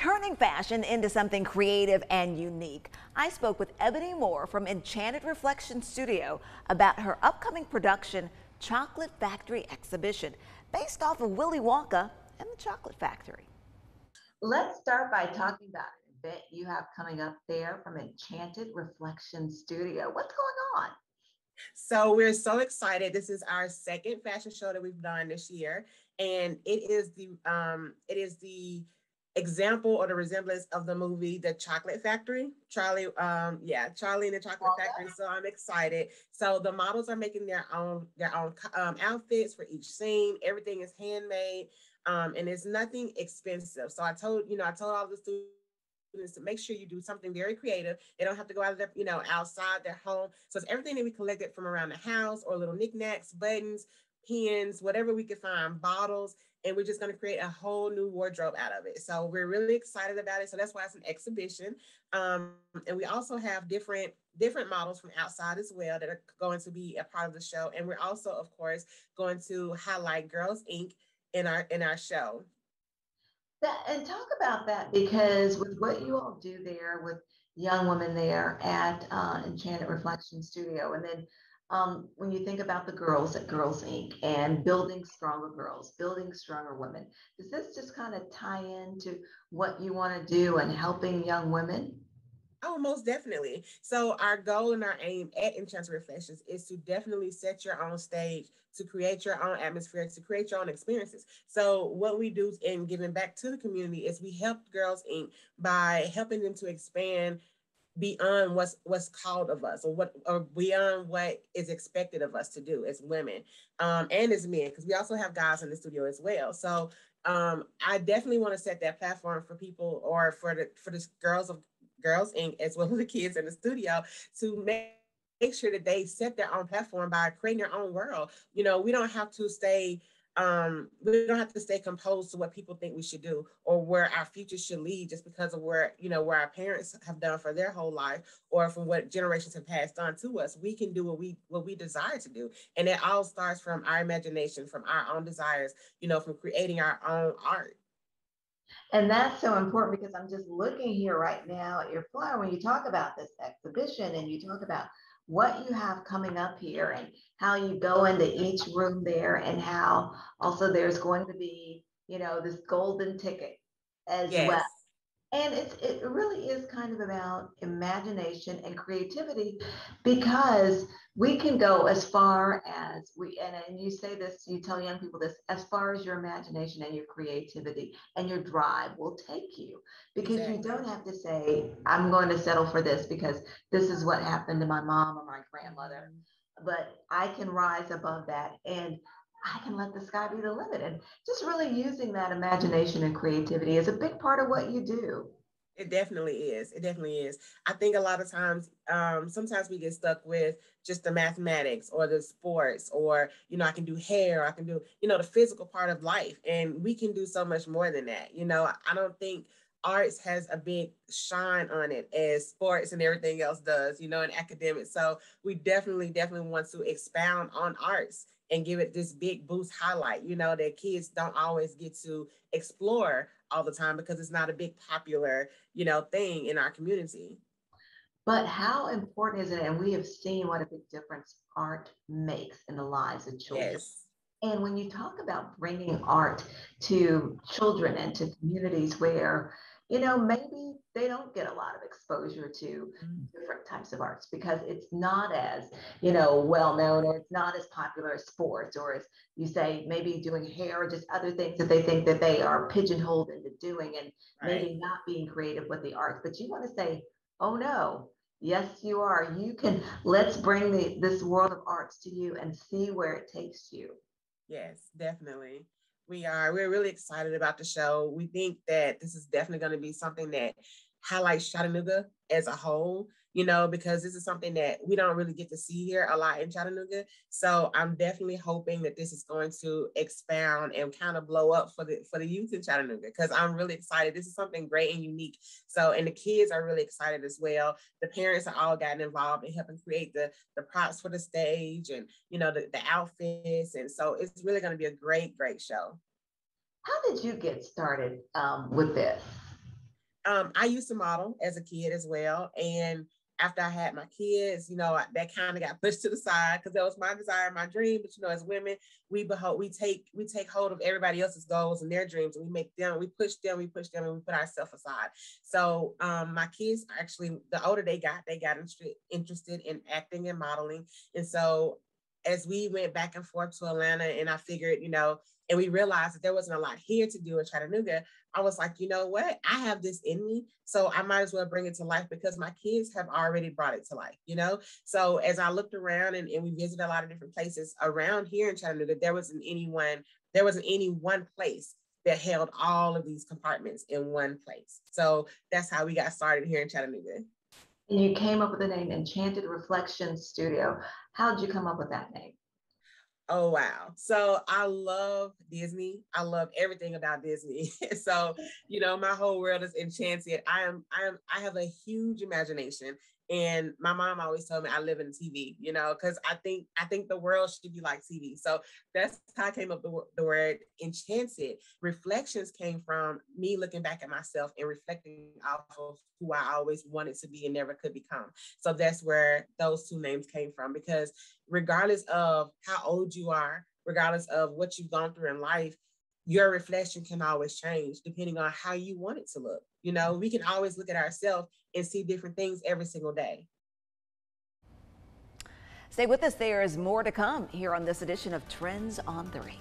turning fashion into something creative and unique. I spoke with Ebony Moore from Enchanted Reflections Studio about her upcoming production, Chocolate Factory Exhibition, based off of Willy Wonka and the Chocolate Factory. Let's start by talking about an event you have coming up there from Enchanted Reflections Studio. What's going on? So we're so excited. This is our second fashion show that we've done this year, and it is the example or the resemblance of the movie The Chocolate Factory. Charlie and the Chocolate Factory. So I'm excited. So the models are making their own outfits for each scene. Everything is handmade, and it's nothing expensive. So I told all the students to make sure you do something very creative. They don't have to go out of their, outside their home. So it's everything that we collected from around the house, or little knickknacks, buttons, pins, whatever we could find, bottles, and we're just going to create a whole new wardrobe out of it. So we're really excited about it. So that's why it's an exhibition. And we also have different models from outside as well that are going to be a part of the show. And we're also, of course, going to highlight Girls Inc. in our show. And talk about that, because with what you all do there with young women there at Enchanted Reflection Studio, and then when you think about the girls at Girls Inc. and building stronger girls, building stronger women, does this just kind of tie into what you want to do and helping young women? Oh, most definitely. So our goal and our aim at Enchanted Reflections is to definitely set your own stage, to create your own atmosphere, to create your own experiences. So what we do in giving back to the community is we help Girls Inc. by helping them to expand beyond what's called of us, or beyond what is expected of us to do as women, and as men, because we also have guys in the studio as well. So I definitely want to set that platform for people, or for the Girls Inc., as well as the kids in the studio, to make sure that they set their own platform by creating their own world. We don't have to stay composed to what people think we should do, or where our future should lead, just because of where our parents have done for their whole life, or from what generations have passed on to us. We can do what we desire to do, and it all starts from our imagination, from our own desires, from creating our own art. And that's so important, because I'm just looking here right now at your flyer when you talk about this exhibition, and you talk about what you have coming up here and how you go into each room there, and how also there's going to be, this golden ticket as well. Yes. And it really is kind of about imagination and creativity, because we can go as far as and you say this, you tell young people this, as far as your imagination and your creativity and your drive will take you, because Exactly. You don't have to say, I'm going to settle for this because this is what happened to my mom or my grandmother, but I can rise above that, and I can let the sky be the limit. And just really using that imagination and creativity is a big part of what you do. It definitely is. It definitely is. I think a lot of times, sometimes we get stuck with just the mathematics or the sports, or, I can do hair, I can do, the physical part of life. And we can do so much more than that. I don't think arts has a big shine on it as sports and everything else does, in academics. So we definitely want to expound on arts and give it this big boost highlight, that kids don't always get to explore all the time, because it's not a big popular, thing in our community. But how important is it? And we have seen what a big difference art makes in the lives of children. Yes. And when you talk about bringing art to children and to communities where, maybe they don't get a lot of exposure to different types of arts, because it's not as, well known, or it's not as popular as sports, or as you say, maybe doing hair, or just other things that they think that they are pigeonholed into doing, and maybe not being creative with the arts. But you want to say, oh no, yes, you are. You can, let's bring this world of arts to you and see where it takes you. Yes, definitely. We're really excited about the show. We think that this is definitely going to be something that highlights Chattanooga as a whole, because this is something that we don't really get to see here a lot in Chattanooga. So I'm definitely hoping that this is going to expound and kind of blow up for the youth in Chattanooga, because I'm really excited. This is something great and unique. So, and the kids are really excited as well. The parents are all gotten involved in helping create the props for the stage, and, the outfits. And so it's really going to be a great, great show. How did you get started with this? I used to model as a kid as well. And after I had my kids, that kind of got pushed to the side because that was my desire, my dream. But as women, we take hold of everybody else's goals and their dreams, and we push them, and we put ourselves aside. So my kids actually, the older they got interested in acting and modeling. And so as we went back and forth to Atlanta, and I figured, and we realized that there wasn't a lot here to do in Chattanooga, I was like, you know what? I have this in me, so I might as well bring it to life because my kids have already brought it to life, So as I looked around and we visited a lot of different places around here in Chattanooga, there wasn't any one place that held all of these compartments in one place. So that's how we got started here in Chattanooga. And you came up with the name Enchanted Reflections Studio. How did you come up with that name? Oh, wow. So I love Disney. I love everything about Disney. So, my whole world is enchanted. I have a huge imagination. And my mom always told me I live in TV, because I think the world should be like TV. So that's how I came up with the word enchanted. Reflections came from me looking back at myself and reflecting off of who I always wanted to be and never could become. So that's where those two names came from, because regardless of how old you are, regardless of what you've gone through in life, your reflection can always change depending on how you want it to look. We can always look at ourselves and see different things every single day. Stay with us. There is more to come here on this edition of Trends on 3.